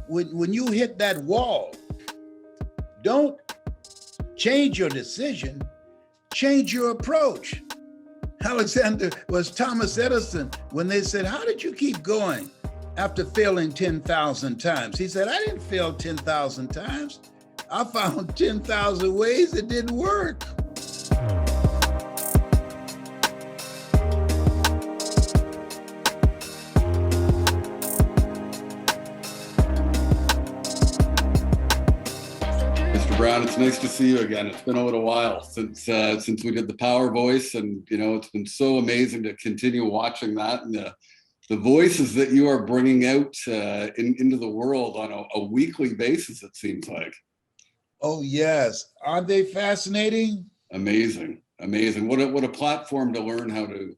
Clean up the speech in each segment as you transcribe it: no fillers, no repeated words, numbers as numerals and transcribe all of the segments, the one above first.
when you hit that wall, don't change your decision, change your approach. Alexander was Thomas Edison when they said, how did you keep going after failing 10,000 times? He said, I didn't fail 10,000 times. I found 10,000 ways it didn't work. Brown, it's nice to see you again. It's been a little while since we did the Power Voice, and it's been so amazing to continue watching that and the voices that you are bringing out into the world on a weekly basis. It seems like. Oh yes, aren't they fascinating? Amazing. What a platform to learn how to,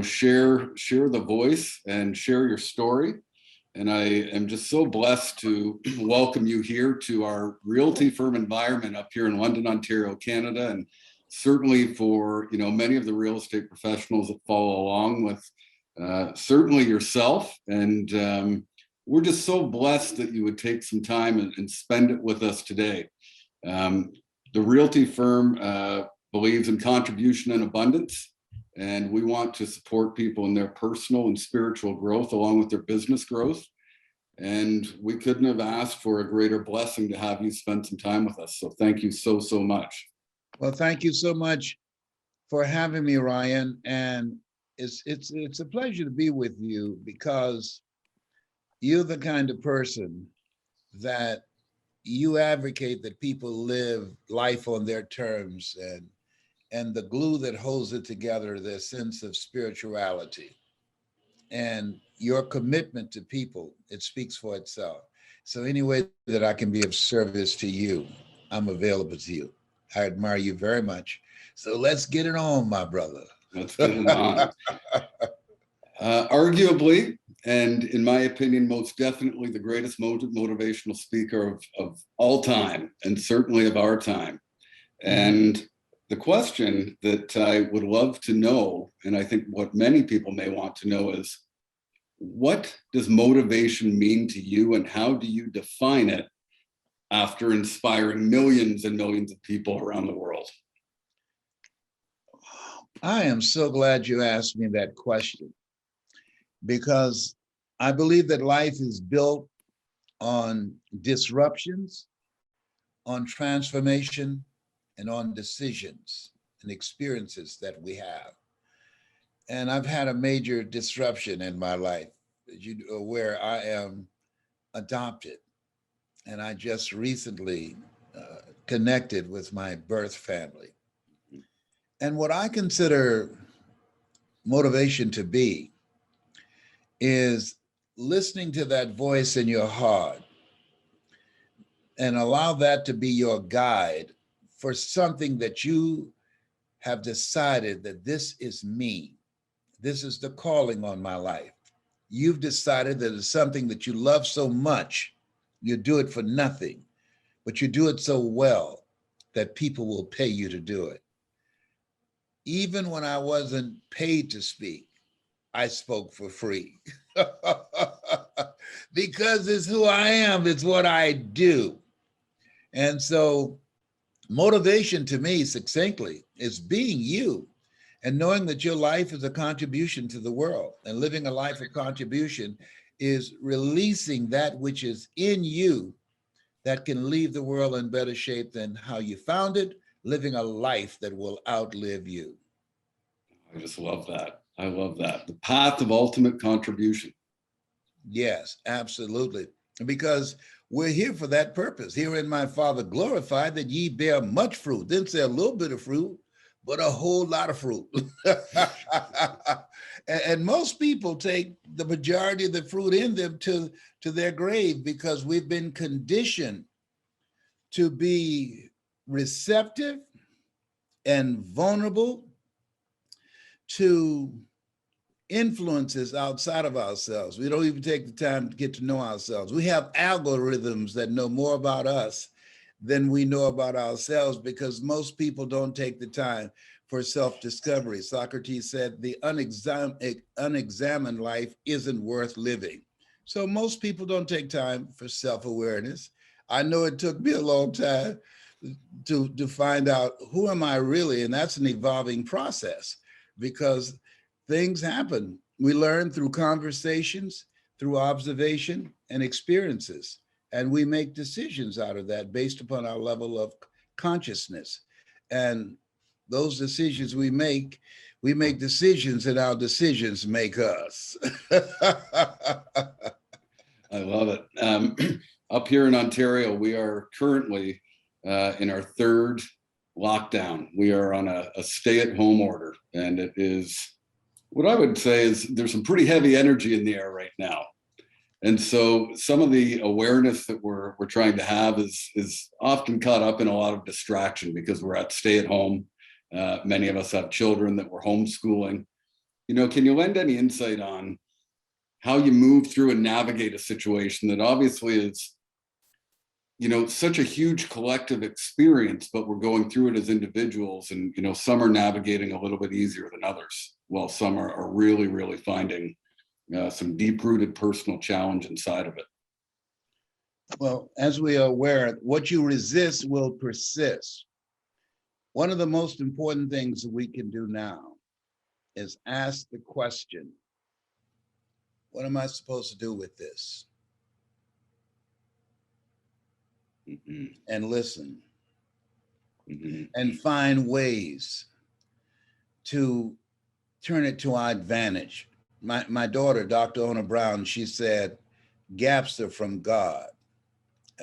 share the voice and share your story. And I am just so blessed to welcome you here to our realty firm environment up here in London, Ontario, Canada. And certainly for, many of the real estate professionals that follow along with certainly yourself. And we're just so blessed that you would take some time and spend it with us today. The realty firm believes in contribution and abundance. And we want to support people in their personal and spiritual growth along with their business growth. And we couldn't have asked for a greater blessing to have you spend some time with us. So thank you so much. Well, thank you so much for having me, Ryan. And it's a pleasure to be with you because you're the kind of person that you advocate that people live life on their terms and the glue that holds it together, their sense of spirituality and your commitment to people, it speaks for itself. So any way that I can be of service to you, I'm available to you. I admire you very much. So let's get it on, my brother. Let's get it on. Arguably, and in my opinion, most definitely the greatest motivational speaker of all time, and certainly of our time. And the question that I would love to know, and I think what many people may want to know is, what does motivation mean to you and how do you define it after inspiring millions and millions of people around the world? I am so glad you asked me that question because I believe that life is built on disruptions, on transformation, and on decisions and experiences that we have. And I've had a major disruption in my life, where I am adopted. And I just recently connected with my birth family. And what I consider motivation to be is listening to that voice in your heart and allow that to be your guide for something that you have decided that this is me. This is the calling on my life. You've decided that it's something that you love so much, you do it for nothing, but you do it so well that people will pay you to do it. Even when I wasn't paid to speak, I spoke for free because it's who I am, it's what I do. And so motivation to me, succinctly, is being you and knowing that your life is a contribution to the world. And living a life of contribution is releasing that which is in you that can leave the world in better shape than how you found it, living a life that will outlive you. I just love that. I love that. The path of ultimate contribution. Yes, absolutely. Because we're here for that purpose. Herein my Father glorified that ye bear much fruit. Didn't say a little bit of fruit, but a whole lot of fruit. And most people take the majority of the fruit in them to their grave because we've been conditioned to be receptive and vulnerable to influences outside of ourselves. We don't even take the time to get to know ourselves. We have algorithms that know more about us than we know about ourselves because most people don't take the time for self-discovery. Socrates said the unexamined life isn't worth living. So most people don't take time for self-awareness. I know it took me a long time to find out who am I really, and that's an evolving process because things happen. We learn through conversations, through observation and experiences, and we make decisions out of that based upon our level of consciousness. And those decisions we make decisions, and our decisions make us. I love it. Up here in Ontario, we are currently in our third lockdown. We are on a stay-at-home order, and it is what I would say is there's some pretty heavy energy in the air right now. And so some of the awareness that we're trying to have is often caught up in a lot of distraction because we're at stay-at-home. Many of us have children that we're homeschooling. Can you lend any insight on how you move through and navigate a situation that obviously is, such a huge collective experience, but we're going through it as individuals, and, some are navigating a little bit easier than others, while some are really, really finding some deep-rooted personal challenge inside of it. Well, as we are aware, what you resist will persist. One of the most important things that we can do now is ask the question, what am I supposed to do with this? Mm-hmm. And listen, Mm-hmm. and find ways to turn it to our advantage. My daughter, Dr. Ona Brown, she said, gaps are from God.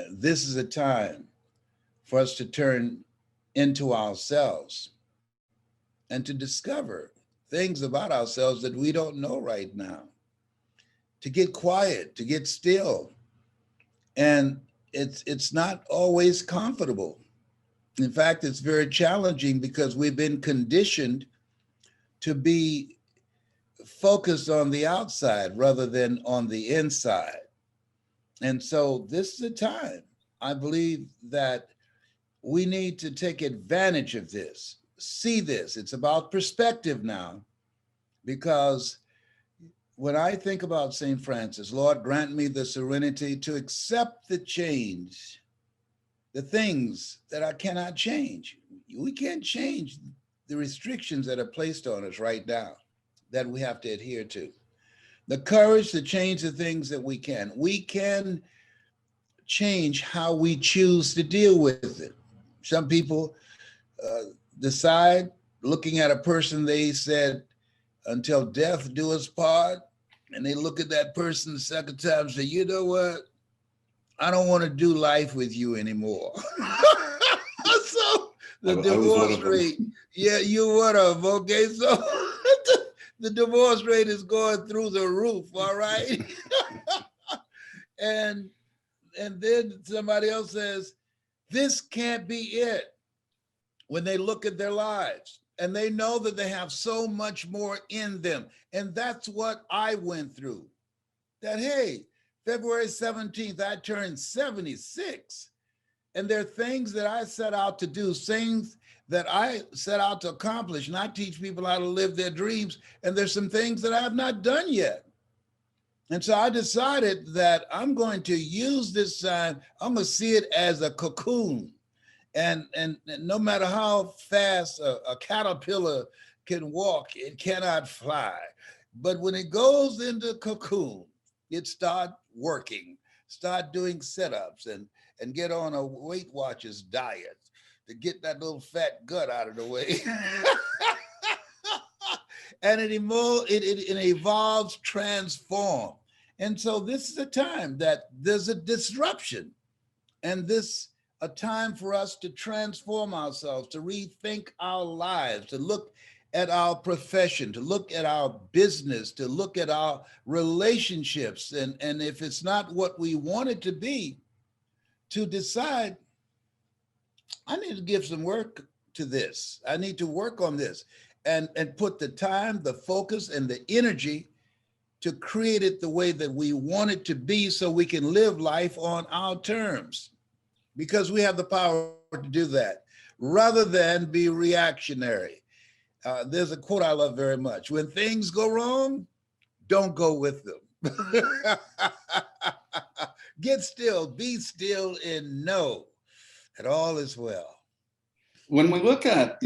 This is a time for us to turn into ourselves and to discover things about ourselves that we don't know right now, to get quiet, to get still. And it's not always comfortable. In fact, it's very challenging because we've been conditioned to be focused on the outside rather than on the inside. And so this is a time, I believe, that we need to take advantage of this, see this. It's about perspective now, because when I think about St. Francis, Lord, grant me the serenity to accept the change, the things that I cannot change. We can't change the restrictions that are placed on us right now that we have to adhere to. The courage to change the things that we can. We can change how we choose to deal with it. Some people decide, looking at a person, they said, until death do us part, and they look at that person the second time and say, you know what? I don't want to do life with you anymore. So the divorce rate, yeah, you would have, okay? So the divorce rate is going through the roof, all right? And then somebody else says, this can't be it. When they look at their lives and they know that they have so much more in them. And that's what I went through. That, hey, February 17th, I turned 76. And there are things that I set out to do, things that I set out to accomplish, and I teach people how to live their dreams. And there's some things that I have not done yet. And so I decided that I'm going to use this time, I'm going to see it as a cocoon. And no matter how fast a caterpillar can walk, it cannot fly. But when it goes into cocoon, it start working, start doing sit-ups and get on a Weight Watchers diet to get that little fat gut out of the way. And it evolves, transforms. And so this is a time that there's a disruption, and this a time for us to transform ourselves, to rethink our lives, to look at our profession, to look at our business, to look at our relationships. And if it's not what we want it to be, to decide, I need to give some work to this. I need to work on this and put the time, the focus, and the energy to create it the way that we want it to be so we can live life on our terms. Because we have the power to do that, rather than be reactionary. There's a quote I love very much. When things go wrong, don't go with them. Get still, be still, and know that all is well. When we look at,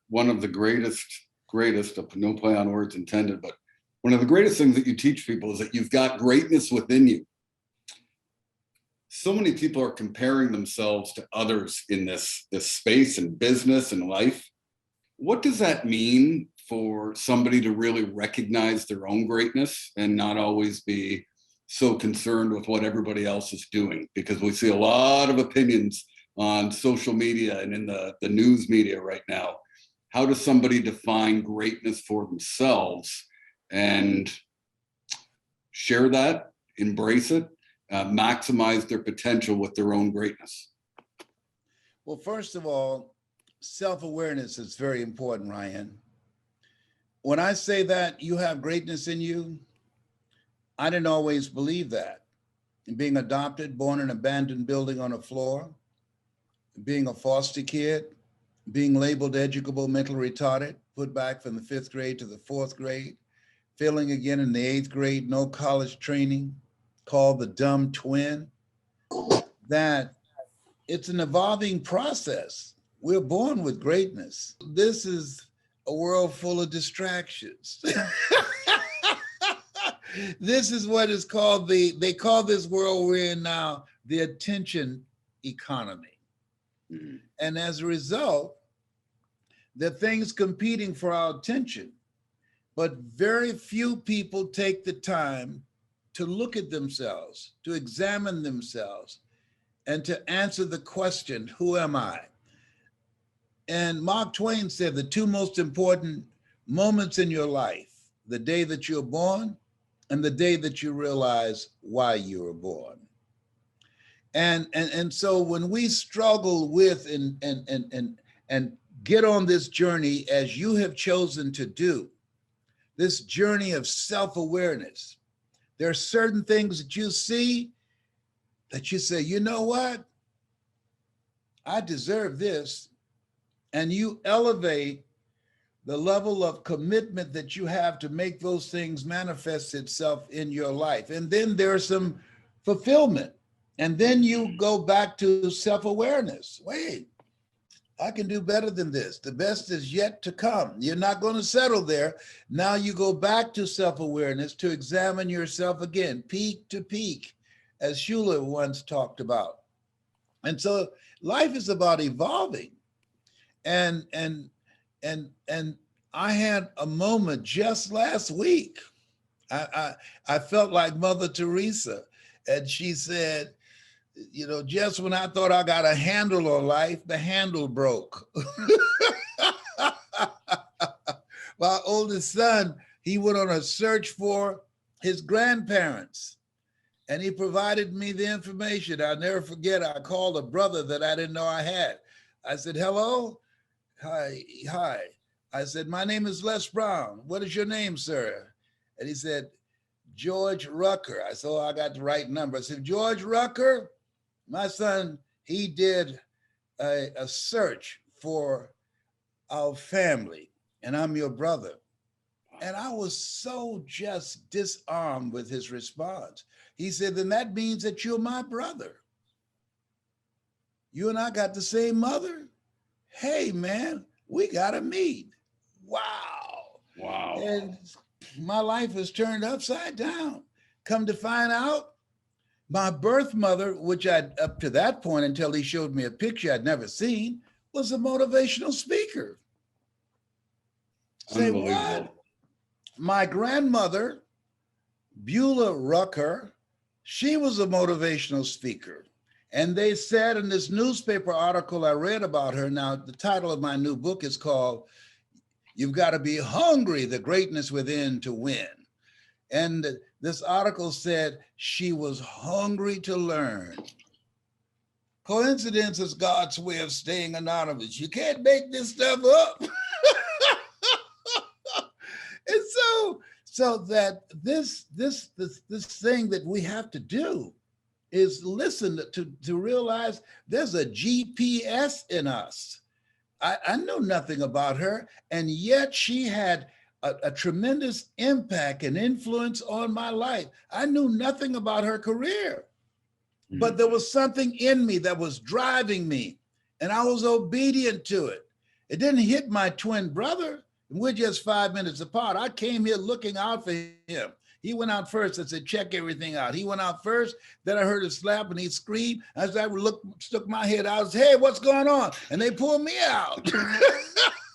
one of the greatest, no play on words intended, but one of the greatest things that you teach people is that you've got greatness within you. So many people are comparing themselves to others in this space and business and life. What does that mean for somebody to really recognize their own greatness and not always be so concerned with what everybody else is doing? Because we see a lot of opinions on social media and in the news media right now. How does somebody define greatness for themselves and share that, embrace it, maximize their potential with their own greatness? Well, first of all, self-awareness is very important, Ryan. When I say that you have greatness in you, I didn't always believe that. Being adopted, born in an abandoned building on a floor, being a foster kid, being labeled educable, mentally retarded, put back from the 5th grade to the 4th grade, failing again in the 8th grade, no college training, called the dumb twin, that it's an evolving process. We're born with greatness. This is a world full of distractions. This is what is called they call this world we're in now the attention economy. Mm-hmm. And as a result, there are things competing for our attention, but very few people take the time to look at themselves, to examine themselves, and to answer the question, who am I? And Mark Twain said the 2 most important moments in your life, the day that you're born and the day that you realize why you were born. And so when we struggle with and get on this journey as you have chosen to do, this journey of self-awareness, there are certain things that you see that you say, you know what? I deserve this. And you elevate the level of commitment that you have to make those things manifest itself in your life. And then there's some fulfillment. And then you go back to self-awareness. Wait, I can do better than this. The best is yet to come. You're not going to settle there. Now you go back to self-awareness to examine yourself again, peak to peak, as Schuler once talked about. And so life is about evolving. And I had a moment just last week. I felt like Mother Teresa, and she said, just when I thought I got a handle on life, the handle broke. My oldest son, he went on a search for his grandparents, and he provided me the information. I'll never forget, I called a brother that I didn't know I had. I said, hello. Hi. I said, my name is Les Brown. What is your name, sir? And he said, George Rucker. I said, oh, I got the right number. I said, George Rucker, my son, he did a search for our family, and I'm your brother. And I was so just disarmed with his response. He said, then that means that you're my brother. You and I got the same mother? Hey, man, we got to meet. Wow. And my life was turned upside down. Come to find out, my birth mother, which up to that point, until he showed me a picture I'd never seen, was a motivational speaker. Say what? My grandmother, Beulah Rucker, she was a motivational speaker. And they said in this newspaper article I read about her, now the title of my new book is called, You've Got to Be Hungry, the Greatness Within to Win. And this article said she was hungry to learn. Coincidence is God's way of staying anonymous. You can't make this stuff up. And so that this thing that we have to do is listen to realize there's a GPS in us. I know nothing about her, and yet she had a tremendous impact and influence on my life. I knew nothing about her career, but there was something in me that was driving me, and I was obedient to it. It didn't hit my twin brother. We're just 5 minutes apart. I came here looking out for him. He went out first. I said, check everything out. He went out first. Then I heard a slap and he screamed. As I stuck my head out, I was, hey, what's going on? And they pulled me out.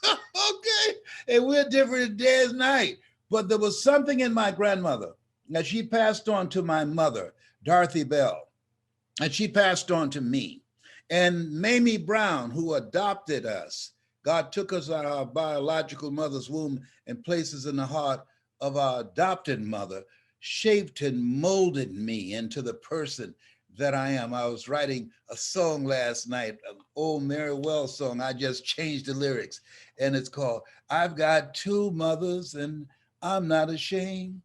Okay. And we're different day as night. But there was something in my grandmother that she passed on to my mother, Dorothy Bell, and she passed on to me. And Mamie Brown, who adopted us, God took us out of our biological mother's womb and placed us in the heart of our adopted mother, shaped and molded me into the person that I am. I was writing a song last night, an old Mary Wells song. I just changed the lyrics, and it's called, I've got two mothers and I'm not ashamed.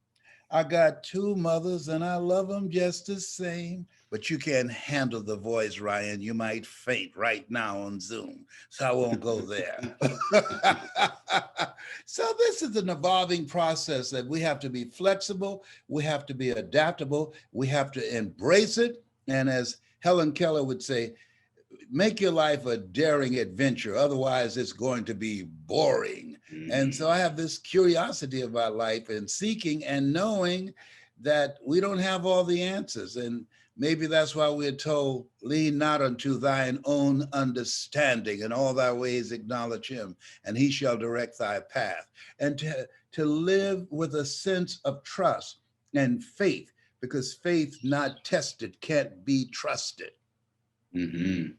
I got two mothers and I love them just the same. But you can't handle the voice, Ryan. You might faint right now on Zoom, so I won't go there. So this is an evolving process that we have to be flexible, we have to be adaptable, we have to embrace it. And as Helen Keller would say, make your life a daring adventure. Otherwise, it's going to be boring. And so I have this curiosity about life and seeking and knowing that we don't have all the answers. And maybe that's why we're told, lean not unto thine own understanding, and all thy ways acknowledge him, and he shall direct thy path. And to live with a sense of trust and faith, because faith not tested can't be trusted. Faith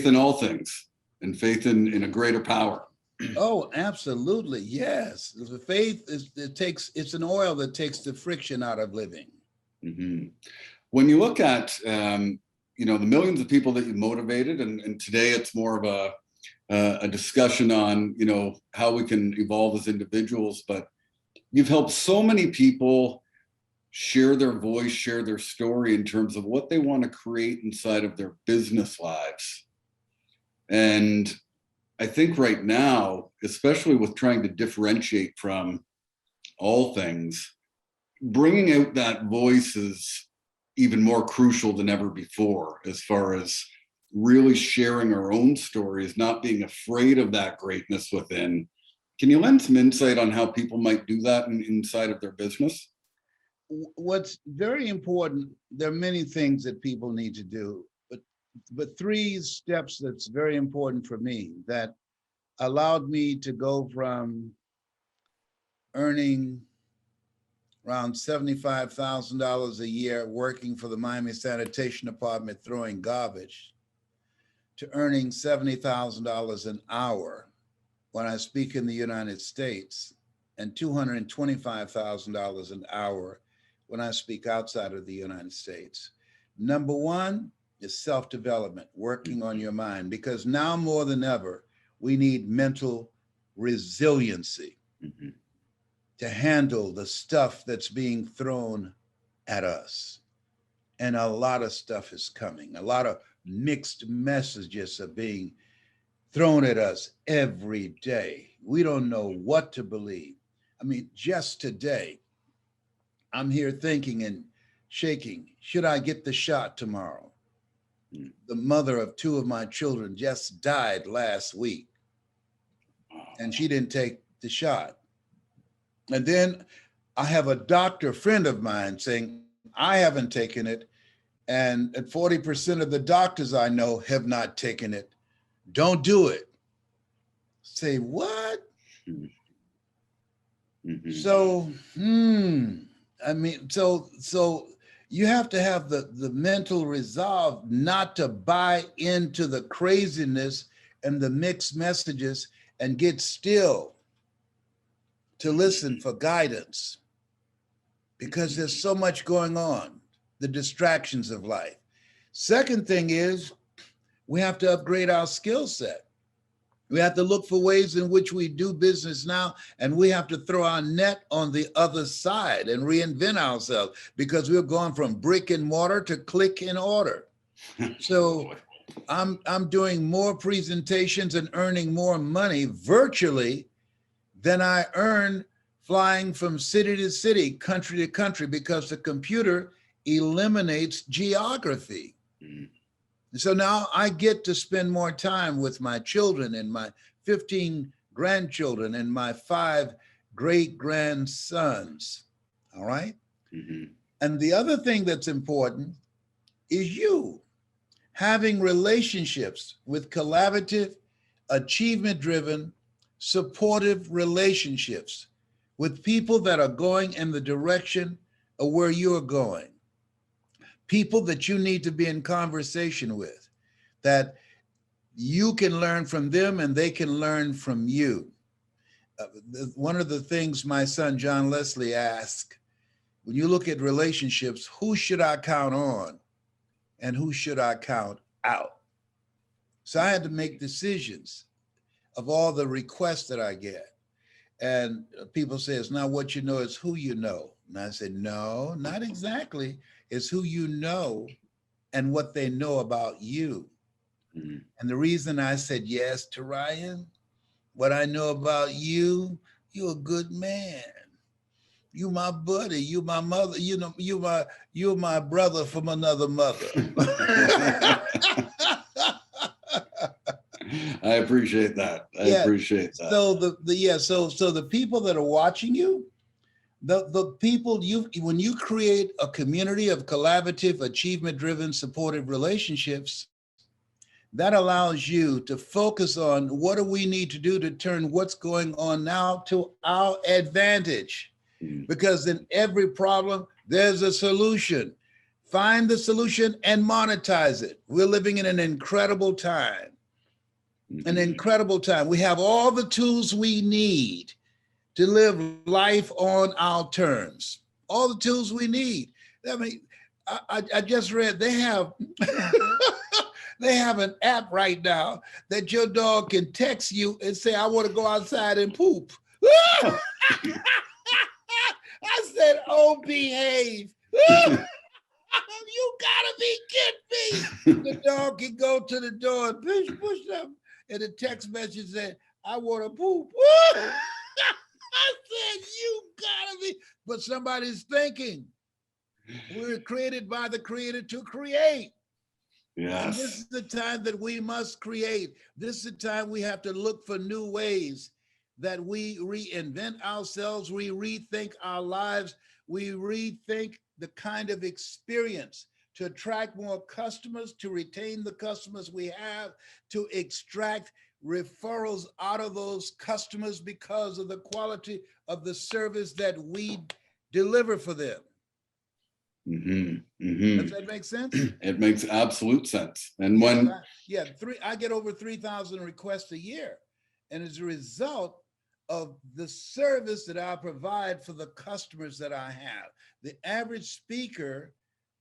in all things, and faith in a greater power. Oh, absolutely. Yes. The faith it's an oil that takes the friction out of living. When you look at, the millions of people that you motivated, and today it's more of a discussion on, how we can evolve as individuals, but you've helped so many people share their voice, share their story in terms of what they want to create inside of their business lives. And I think right now, especially with trying to differentiate from all things, bringing out that voice is even more crucial than ever before, as far as really sharing our own stories, not being afraid of that greatness within. Can you lend some insight on how people might do that inside of their business? What's very important, there are many things that people need to do, but three steps that's very important for me that allowed me to go from earning around $75,000 a year working for the Miami Sanitation Department throwing garbage to earning $70,000 an hour when I speak in the United States, and $225,000 an hour when I speak outside of the United States. Number one is self-development, working on your mind, because now more than ever, we need mental resiliency to handle the stuff that's being thrown at us. And a lot of stuff is coming. A lot of mixed messages are being thrown at us every day. We don't know what to believe. I mean, just today, I'm here thinking and shaking, should I get the shot tomorrow? The mother of two of my children just died last week, and she didn't take the shot. And then I have a doctor friend of mine saying, I haven't taken it, and 40% of the doctors I know have not taken it. Don't do it. Say, what? So, I mean, so you have to have the mental resolve not to buy into the craziness and the mixed messages, and get still to listen for guidance, because there's so much going on, the distractions of life. Second thing is, we have to upgrade our skill set. We have to look for ways in which we do business now, and we have to throw our net on the other side and reinvent ourselves, because we're going from brick and mortar to click and order. So I'm doing more presentations and earning more money virtually than I earn flying from city to city, country to country, because the computer eliminates geography. Mm. So now I get to spend more time with my children and my 15 grandchildren and my 5 great grandsons. All right. Mm-hmm. And the other thing that's important is you having relationships with collaborative, achievement driven, supportive relationships with people that are going in the direction of where you're going, people that you need to be in conversation with, that you can learn from them and they can learn from you. One of the things my son John Leslie asked, when you look at relationships, who should I count on and who should I count out? So I had to make decisions of all the requests that I get. And people say, it's not what you know, it's who you know. And I said, no, not exactly. It's who you know and what they know about you. Mm-hmm. And the reason I said yes to Ryan, what I know about you, you're a good man. You my buddy, you my mother, you know, you're my brother from another mother. I appreciate that. I Yeah. appreciate that. So so the people that are watching you, the people when you create a community of collaborative, achievement-driven, supportive relationships, that allows you to focus on what do we need to do to turn what's going on now to our advantage. Because in every problem, there's a solution. Find the solution and monetize it. We're living in an incredible time. An incredible time. We have all the tools we need to live life on our terms. All the tools we need. I mean, I just read they have they have an app right now that your dog can text you and say, I want to go outside and poop. I said, oh, behave. You gotta be kidding me. The dog can go to the door and push them. And the text message said, I want to poop. I said, you gotta be. But somebody's thinking. We're created by the Creator to create. Yes. And this is the time that we must create. This is the time we have to look for new ways that we reinvent ourselves, we rethink our lives, we rethink the kind of experience to attract more customers, to retain the customers we have, to extract referrals out of those customers because of the quality of the service that we deliver for them. Mm-hmm. Mm-hmm. Does that make sense? It makes absolute sense. And when I get over 3,000 requests a year, and as a result of the service that I provide for the customers that I have, the average speaker,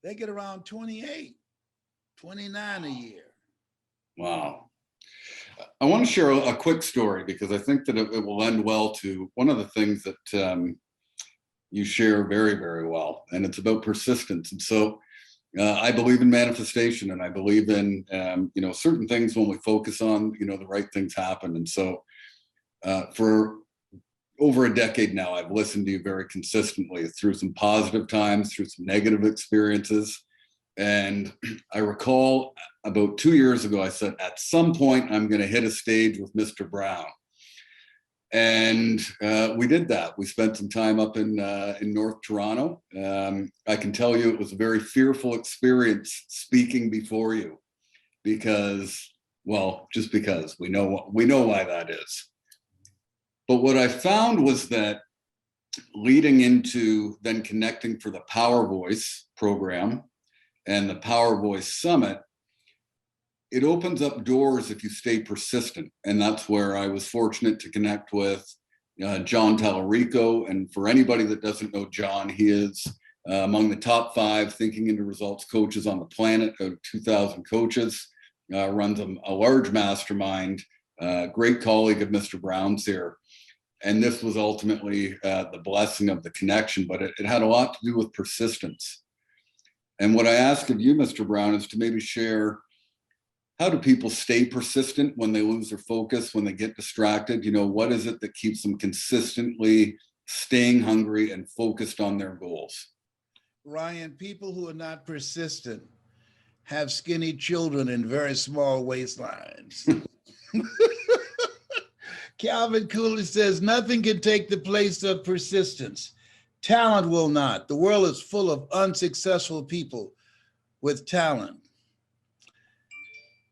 they get around 28, 29 a year. Wow. I want to share a quick story because I think that it will lend well to one of the things that you share very, very well, and it's about persistence. And so I believe in manifestation, and I believe in, certain things when we focus on, the right things happen. And so for over a decade now, I've listened to you very consistently through some positive times, through some negative experiences. And I recall about 2 years ago, I said, at some point, I'm going to hit a stage with Mr. Brown. And we did that. We spent some time up in North Toronto. I can tell you it was a very fearful experience speaking before you because, just because we know why that is. But what I found was that leading into then connecting for the Power Voice program and the Power Voice Summit, it opens up doors if you stay persistent. And that's where I was fortunate to connect with John Tallarico. And for anybody that doesn't know John, he is among the top 5 thinking into results coaches on the planet, out of 2,000 coaches, runs a large mastermind, great colleague of Mr. Brown's here. And this was ultimately the blessing of the connection, but it had a lot to do with persistence. And what I ask of you, Mr. Brown, is to maybe share how do people stay persistent when they lose their focus, when they get distracted? You know, what is it that keeps them consistently staying hungry and focused on their goals? Ryan, people who are not persistent have skinny children and very small waistlines. Calvin Coolidge says, nothing can take the place of persistence. Talent will not. The world is full of unsuccessful people with talent.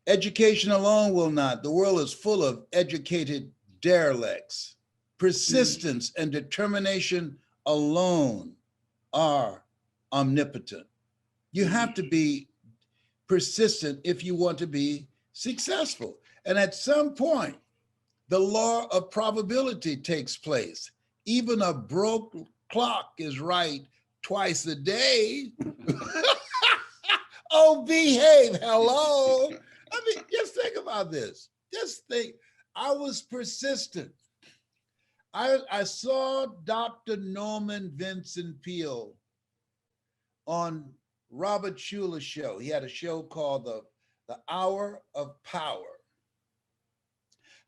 Education alone will not. The world is full of educated derelicts. Persistence and determination alone are omnipotent. You have to be persistent if you want to be successful. And at some point, the law of probability takes place. Even a broke clock is right twice a day. Oh, behave, hello. I mean, just think about this. Just think, I was persistent. I saw Dr. Norman Vincent Peale on Robert Schuler's show. He had a show called the Hour of Power.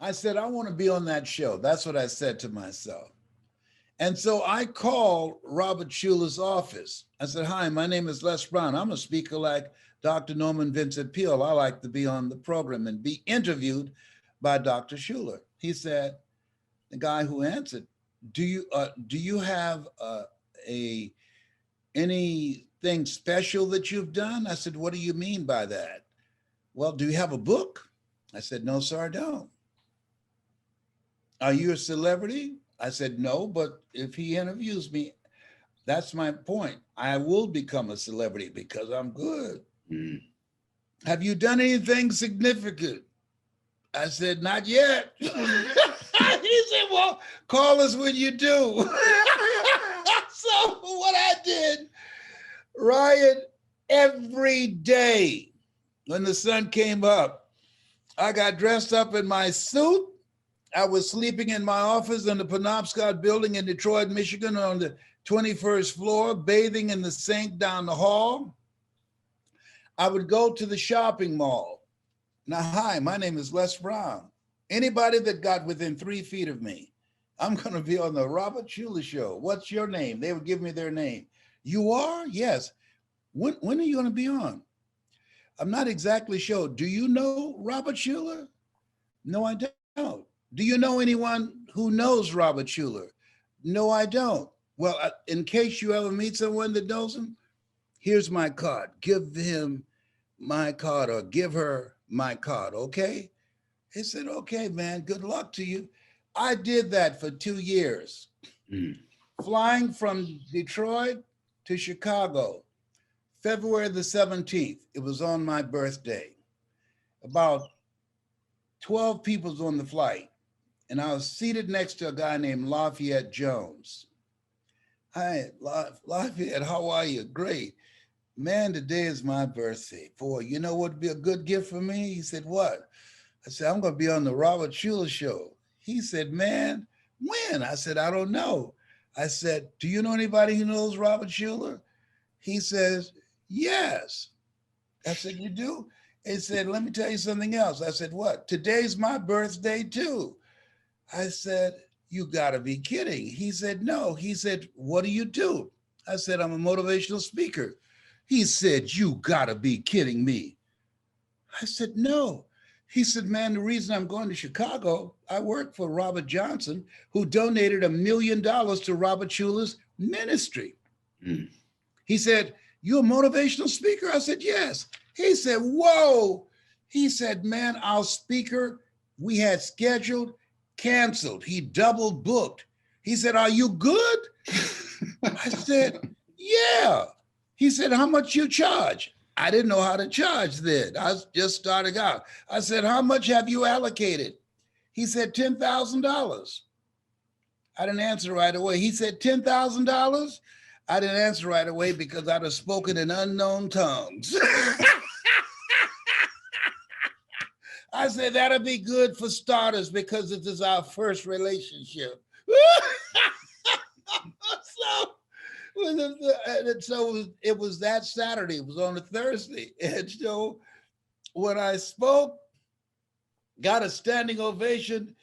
I said, I want to be on that show. That's what I said to myself. And so I called Robert Schuler's office. I said, hi, my name is Les Brown. I'm a speaker like Dr. Norman Vincent Peale. I like to be on the program and be interviewed by Dr. Schuler. He said, the guy who answered, do you have anything special that you've done? I said, what do you mean by that? Well, do you have a book? I said, no, sir, I don't. Are you a celebrity? I said, no, but if he interviews me, that's my point. I will become a celebrity because I'm good. Mm. Have you done anything significant? I said, not yet. He said, well, call us when you do. So what I did, Ryan, every day when the sun came up, I got dressed up in my suit. I was sleeping in my office in the Penobscot building in Detroit, Michigan on the 21st floor, bathing in the sink down the hall. I would go to the shopping mall. Now, hi, my name is Les Brown. Anybody that got within 3 feet of me, I'm going to be on the Robert Schuler show. What's your name? They would give me their name. You are? Yes. When are you going to be on? I'm not exactly sure. Do you know Robert Schuler? No, I don't. Do you know anyone who knows Robert Schuler? No, I don't. Well, in case you ever meet someone that knows him, here's my card. Give him my card or give her my card, okay? He said, okay, man, good luck to you. I did that for 2 years, flying from Detroit to Chicago, February the 17th. It was on my birthday. About 12 people was on the flight, and I was seated next to a guy named Lafayette Jones. Hi, Lafayette, how are you? Great. Man, today is my birthday. Boy, you know what would be a good gift for me? He said, what? I said, I'm going to be on the Robert Schuler show. He said, man, when? I said, I don't know. I said, do you know anybody who knows Robert Schuler? He says, yes. I said, you do? He said, let me tell you something else. I said, what? Today's my birthday too. I said, you gotta be kidding. He said, no. He said, what do you do? I said, I'm a motivational speaker. He said, you gotta be kidding me. I said, no. He said, man, the reason I'm going to Chicago, I work for Robert Johnson, who donated $1 million to Robert Schuler's ministry. Mm. He said, you a motivational speaker? I said, yes. He said, whoa. He said, man, our speaker we had scheduled, canceled. He double booked. He said, are you good? I said, yeah. He said, how much you charge? I didn't know how to charge then. I was just starting out. I said, how much have you allocated? He said, $10,000. I didn't answer right away. He said, $10,000? I didn't answer right away because I'd have spoken in unknown tongues. I said, that'll be good for starters because this is our first relationship. So it was that Saturday. It was on a Thursday. And so when I spoke, got a standing ovation.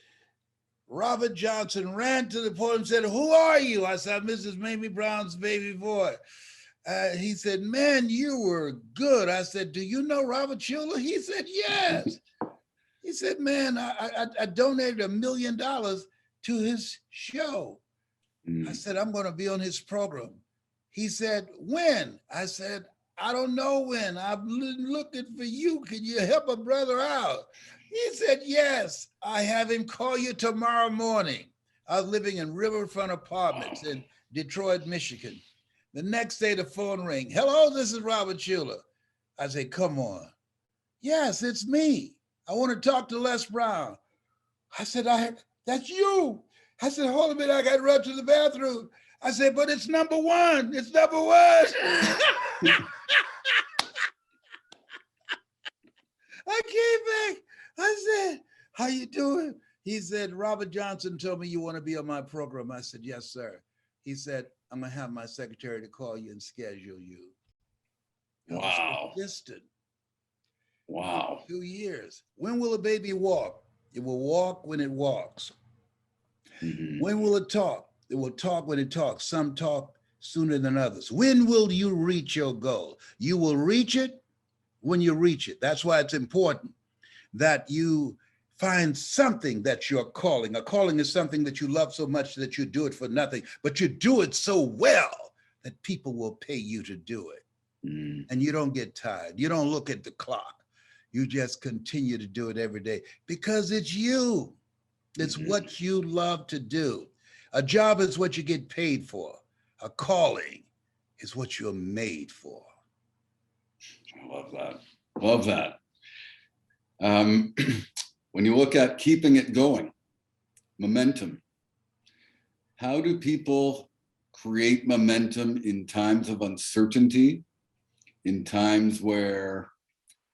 Robert Johnson ran to the podium and said, "Who are you?" I said, "Mrs. Mamie Brown's baby boy." He said, "Man, you were good." I said, "Do you know Robert Schuller?" He said, "Yes." He said, "Man, I donated $1 million to his show." I said, "I'm going to be on his program." He said, "When?" I said, "I don't know when. I'm looking for you. Can you help a brother out?" He said, "Yes, I have him call you tomorrow morning." I was living in Riverfront Apartments in Detroit, Michigan. The next day, the phone rang. "Hello, this is Robert Schuller." I said, "Come on." "Yes, it's me. I want to talk to Les Brown." I said, "That's you." I said, "Hold a minute, I got to run to the bathroom." I said, "But it's number one. It's number one." I came back. I said, "How you doing?" He said, "Robert Johnson told me you want to be on my program." I said, "Yes, sir." He said, "I'm going to have my secretary to call you and schedule you." I was Wow. persistent. Wow. 2 years. When will a baby walk? It will walk when it walks. Mm-hmm. When will it talk? It will talk when it talks. Some talk sooner than others. When will you reach your goal? You will reach it when you reach it. That's why it's important that you find something that's your calling. A calling is something that you love so much that you do it for nothing, but you do it so well that people will pay you to do it. And you don't get tired. You don't look at the clock. You just continue to do it every day because it's you. It's what you love to do. A job is what you get paid for. A calling is what you're made for. I love that. Love that. When you look at keeping it going, momentum, how do people create momentum in times of uncertainty, in times where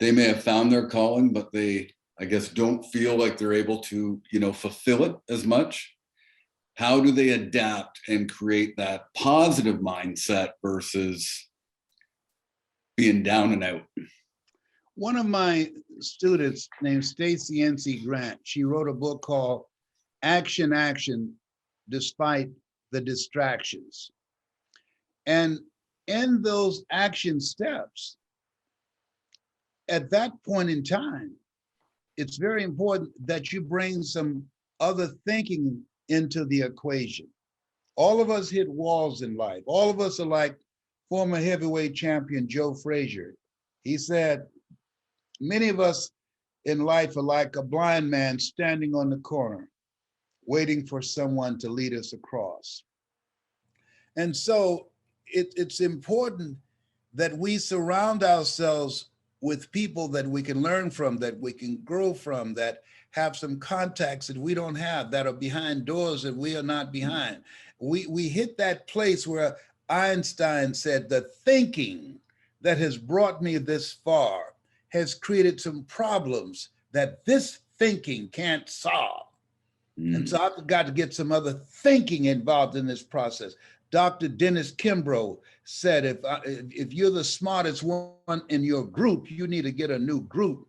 they may have found their calling, but they, I guess, don't feel like they're able to, fulfill it as much? How do they adapt and create that positive mindset versus being down and out? One of my students named Stacy NC Grant, she wrote a book called Action, Action, Despite the Distractions. And in those action steps, at that point in time, it's very important that you bring some other thinking into the equation. All of us hit walls in life. All of us are like former heavyweight champion Joe Frazier. He said, many of us in life are like a blind man standing on the corner, waiting for someone to lead us across. And so it's important that we surround ourselves with people that we can learn from, that we can grow from, that have some contacts that we don't have, that are behind doors that we are not behind. We hit that place where Einstein said, the thinking that has brought me this far has created some problems that this thinking can't solve. And so I've got to get some other thinking involved in this process. Dr. Dennis Kimbrough said, if you're the smartest one in your group, you need to get a new group.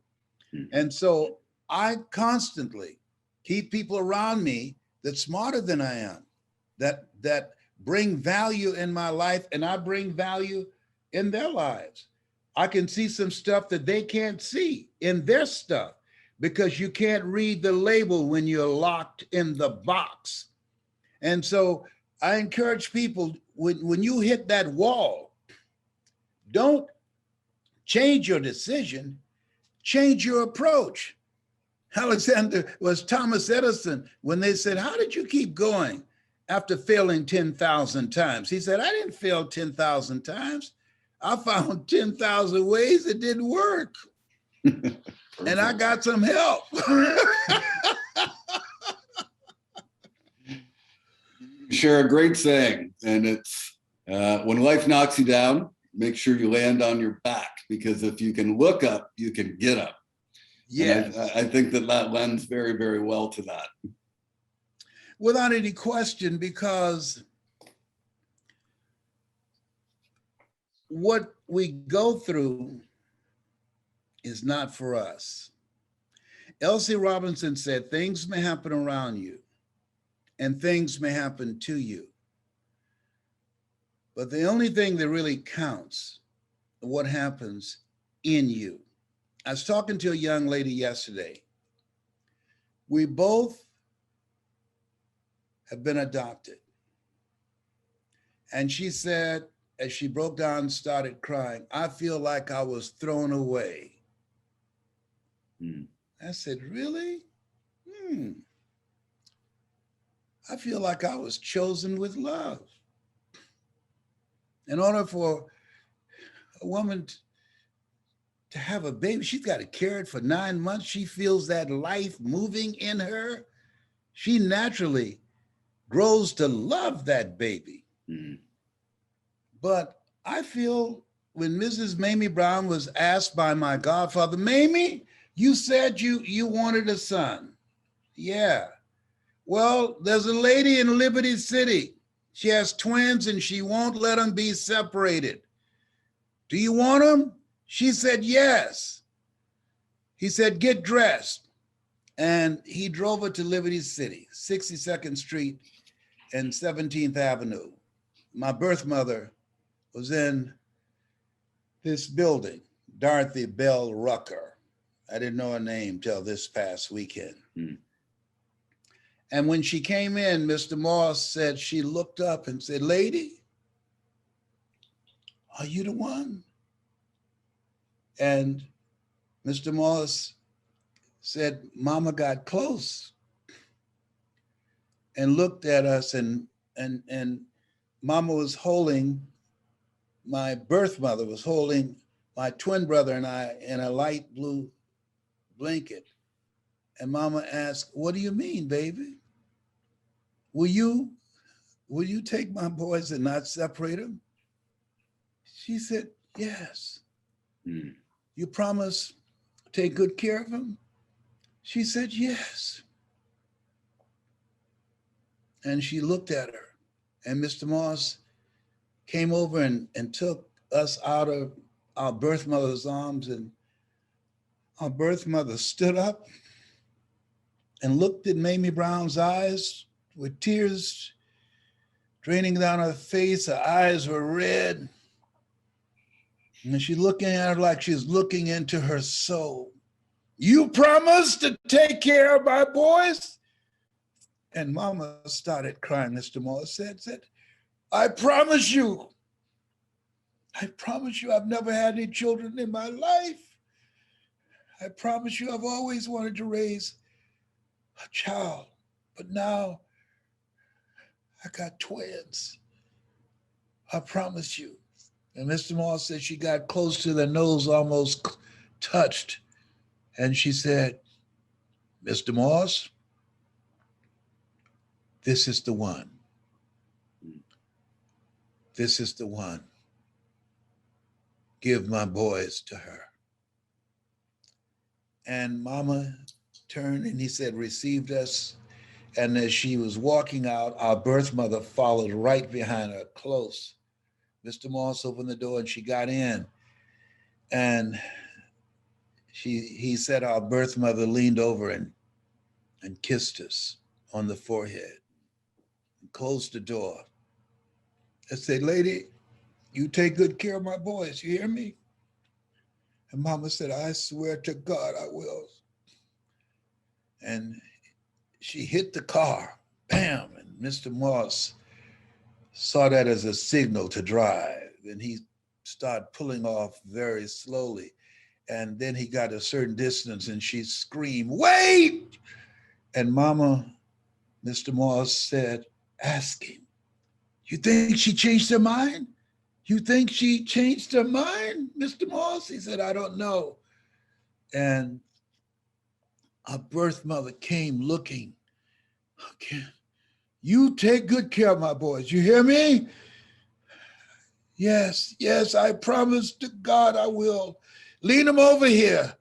And so I constantly keep people around me that's smarter than I am, that bring value in my life, and I bring value in their lives. I can see some stuff that they can't see in their stuff because you can't read the label when you're locked in the box. And so I encourage people, when you hit that wall, don't change your decision, change your approach. Alexander was Thomas Edison when they said, "How did you keep going after failing 10,000 times?" He said, "I didn't fail 10,000 times. I found 10,000 ways it didn't work. And I got some help." Share a great saying, and it's when life knocks you down, make sure you land on your back, because if you can look up, you can get up. Yes. And I think that lends very, very well to that. Without any question, because what we go through is not for us. Elsie Robinson said, things may happen around you and things may happen to you, but the only thing that really counts is what happens in you. I was talking to a young lady yesterday. We both have been adopted. And she said, as she broke down and started crying, I feel like I was thrown away. I said, really? I feel like I was chosen with love. In order for a woman to have a baby, she's got to carry it for 9 months. She feels that life moving in her. She naturally grows to love that baby. But I feel when Mrs. Mamie Brown was asked by my godfather, Mamie, you said you wanted a son. Yeah. Well, there's a lady in Liberty City. She has twins and she won't let them be separated. Do you want them? She said, yes. He said, get dressed. And he drove her to Liberty City, 62nd Street and 17th Avenue. My birth mother was in this building, Dorothy Bell Rucker. I didn't know her name till this past weekend. And when she came in, Mr. Moss said, she looked up and said, lady, are you the one? And Mr. Moss said, Mama got close and looked at us, and Mama was holding, my birth mother was holding my twin brother and I in a light blue blanket. And Mama asked, what do you mean, baby? Will you take my boys and not separate them? She said, yes. You promise to take good care of them? She said, yes. And she looked at her, and Mr. Moss came over and took us out of our birth mother's arms, and our birth mother stood up and looked at Mamie Brown's eyes with tears draining down her face. Her eyes were red. And she's looking at her like she's looking into her soul. You promised to take care of my boys? And Mama started crying. Mr. Moss said, I promise you I've never had any children in my life. I promise you I've always wanted to raise a child, but now I got twins. I promise you. And Mr. Moss said she got close to the nose, almost touched. And she said, Mr. Moss, this is the one. This is the one. Give my boys to her. And Mama turned and he said, received us. And as she was walking out, our birth mother followed right behind her, close. Mr. Moss opened the door and she got in. And he said our birth mother leaned over and kissed us on the forehead and closed the door. I said, lady, you take good care of my boys, you hear me? And Mama said, I swear to God, I will. And she hit the car, bam, and Mr. Moss saw that as a signal to drive. And he started pulling off very slowly. And then he got a certain distance and she screamed, wait! And Mama, Mr. Moss said, ask him, you think she changed her mind? You think she changed her mind, Mr. Moss? He said, I don't know. And our birth mother came looking. Okay. You take good care of my boys. You hear me? Yes, yes, I promise to God I will. Lean them over here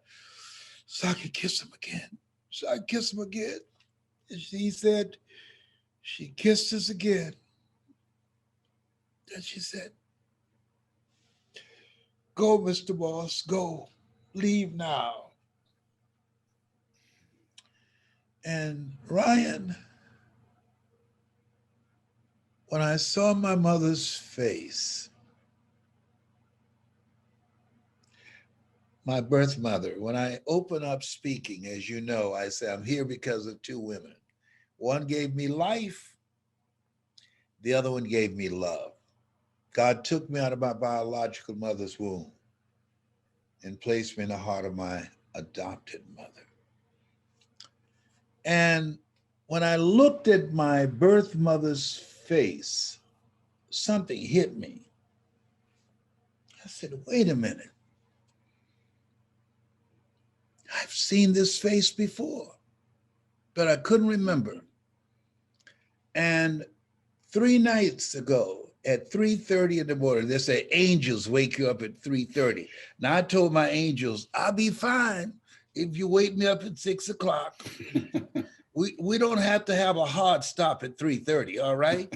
so I can kiss him again. So I kiss him again. And she said, she kissed us again. And she said, go, Mr. Moss, go. leave now. And Ryan, when I saw my mother's face, my birth mother, when I open up speaking, as you know, I say I'm here because of two women. One gave me life, the other one gave me love. God took me out of my biological mother's womb and placed me in the heart of my adopted mother. And when I looked at my birth mother's face, something hit me. I said, wait a minute. I've seen this face before, but I couldn't remember. And 3 nights ago at 3:30 in the morning, they say angels wake you up at 3:30. Now I told my angels, I'll be fine if you wake me up at 6 o'clock. We don't have to have a hard stop at 3:30, all right?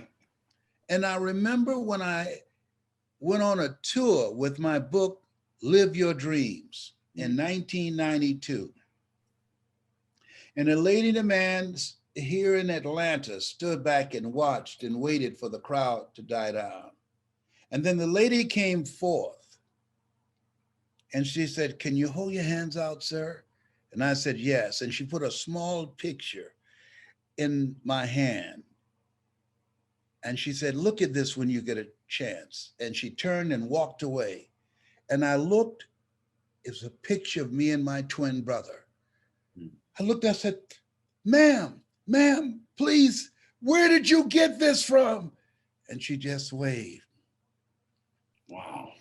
And I remember when I went on a tour with my book, Live Your Dreams, in 1992. And a lady and a man here in Atlanta stood back and watched and waited for the crowd to die down. And then the lady came forth and she said, can you hold your hands out, sir? And I said, yes. And she put a small picture in my hand. And she said, look at this when you get a chance. And she turned and walked away. And I looked, it was a picture of me and my twin brother. I looked, I said, ma'am, please, where did you get this from? And she just waved. Wow.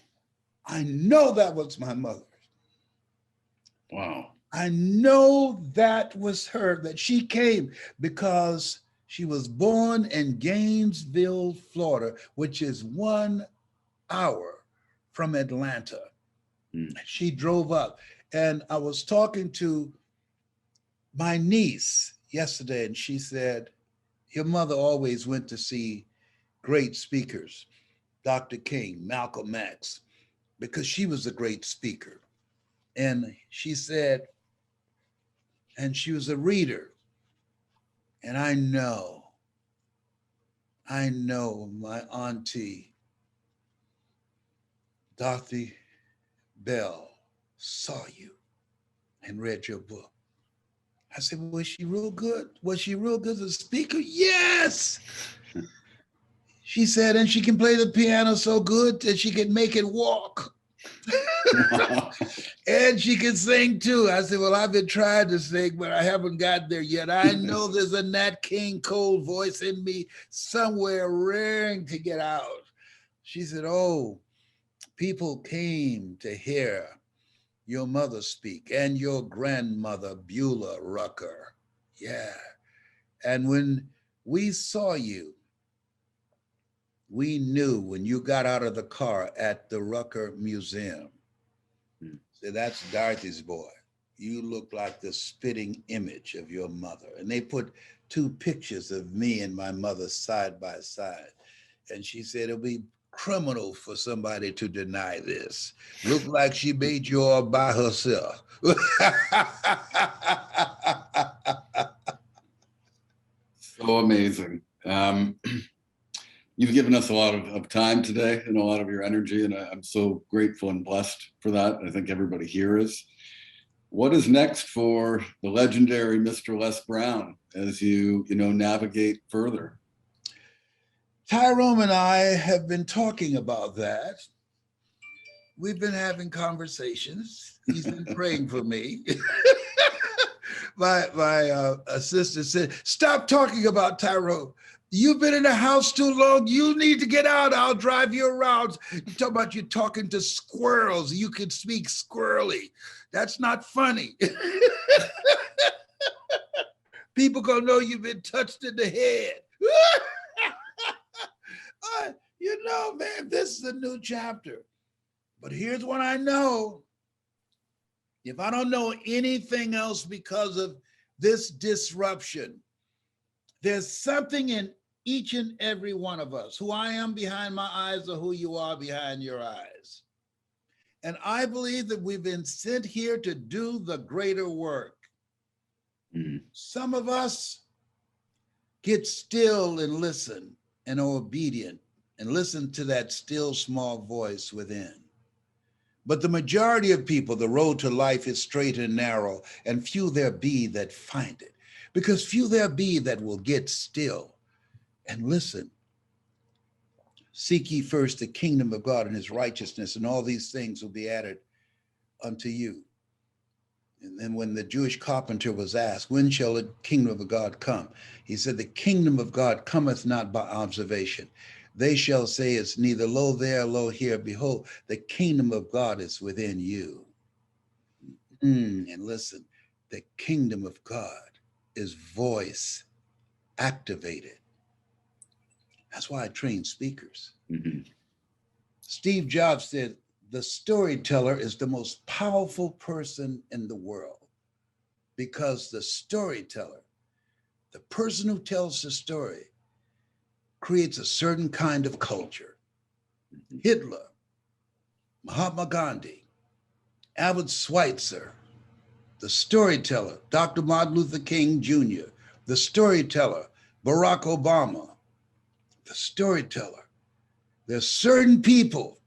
I know that was my mother. Wow. I know that was her, that she came because she was born in Gainesville, Florida, which is 1 hour from Atlanta. She drove up. And I was talking to my niece yesterday, and she said, your mother always went to see great speakers, Dr. King, Malcolm X, because she was a great speaker. And she said, and she was a reader. And I know my auntie, Dorothy Bell, saw you and read your book. I said, was she real good? Was she real good as a speaker? Yes. She said, and she can play the piano so good that she can make it walk. And she can sing too. I said, well, I've been trying to sing, but I haven't got there yet. I know there's a Nat King Cole voice in me somewhere raring to get out. She said, oh, people came to hear your mother speak and your grandmother, Beulah Rucker. Yeah. And when we saw you, we knew when you got out of the car at the Rucker Museum, so that's Dorothy's boy. You look like the spitting image of your mother. And they put 2 pictures of me and my mother side by side. And she said, it'll be criminal for somebody to deny this. Looked like she made you all by herself. So amazing. You've given us a lot of time today and a lot of your energy, and I'm so grateful and blessed for that. I think everybody here is. What is next for the legendary Mr. Les Brown as you navigate further? Tyrone and I have been talking about that. We've been having conversations. He's been praying for me. My assistant said, stop talking about Tyrone. You've been in the house too long. You need to get out. I'll drive you around. You talk about you talking to squirrels. You can speak squirrely. That's not funny. People gonna know you've been touched in the head. Man, this is a new chapter. But here's what I know. If I don't know anything else because of this disruption, there's something in each and every one of us, who I am behind my eyes or who you are behind your eyes. And I believe that we've been sent here to do the greater work. Some of us get still and listen and are obedient and listen to that still small voice within. But the majority of people, the road to life is straight and narrow, and few there be that find it, because few there be that will get still and listen. Seek ye first the kingdom of God and his righteousness, and all these things will be added unto you. And then when the Jewish carpenter was asked, when shall the kingdom of God come? He said, the kingdom of God cometh not by observation. They shall say, it's neither lo there, lo here. Behold, the kingdom of God is within you. And listen, the kingdom of God is voice activated. That's why I train speakers. Steve Jobs said, the storyteller is the most powerful person in the world, because the storyteller, the person who tells the story, creates a certain kind of culture. Hitler, Mahatma Gandhi, Albert Schweitzer, the storyteller, Dr. Martin Luther King Jr., the storyteller, Barack Obama, the storyteller. There's certain people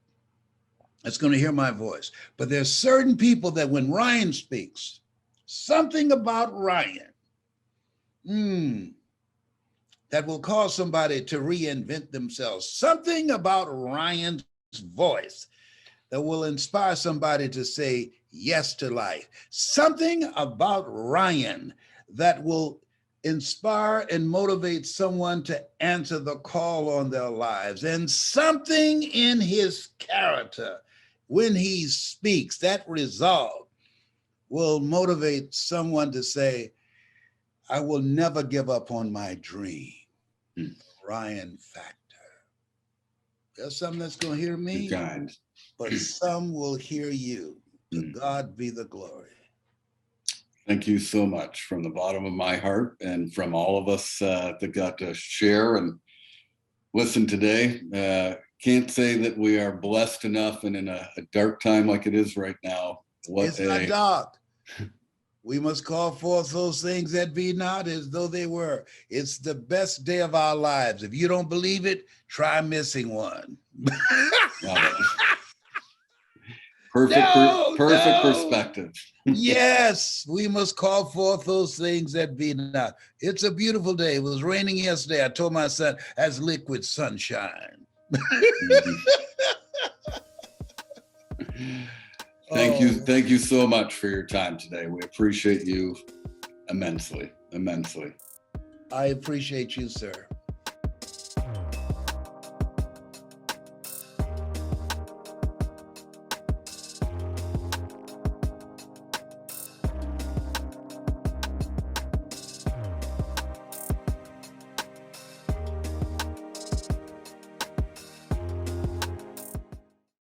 that's going to hear my voice, but there's certain people that when Ryan speaks, something about Ryan, that will cause somebody to reinvent themselves. Something about Ryan's voice that will inspire somebody to say yes to life. Something about Ryan that will inspire and motivate someone to answer the call on their lives. And something in his character, when he speaks, that resolve will motivate someone to say, I will never give up on my dream. Ryan factor. There's some that's going to hear me, but some will hear you. To God be the glory. Thank you so much from the bottom of my heart, and from all of us that got to share and listen today. Can't say that we are blessed enough, and in a dark time like it is right now. It's not dark. We must call forth those things that be not as though they were. It's the best day of our lives. If you don't believe it, try missing one. Perfect perspective. Yes, we must call forth those things that be not. It's a beautiful day. It was raining yesterday. I told my son, as liquid sunshine. Thank you so much for your time today. We appreciate you immensely. I appreciate you, sir.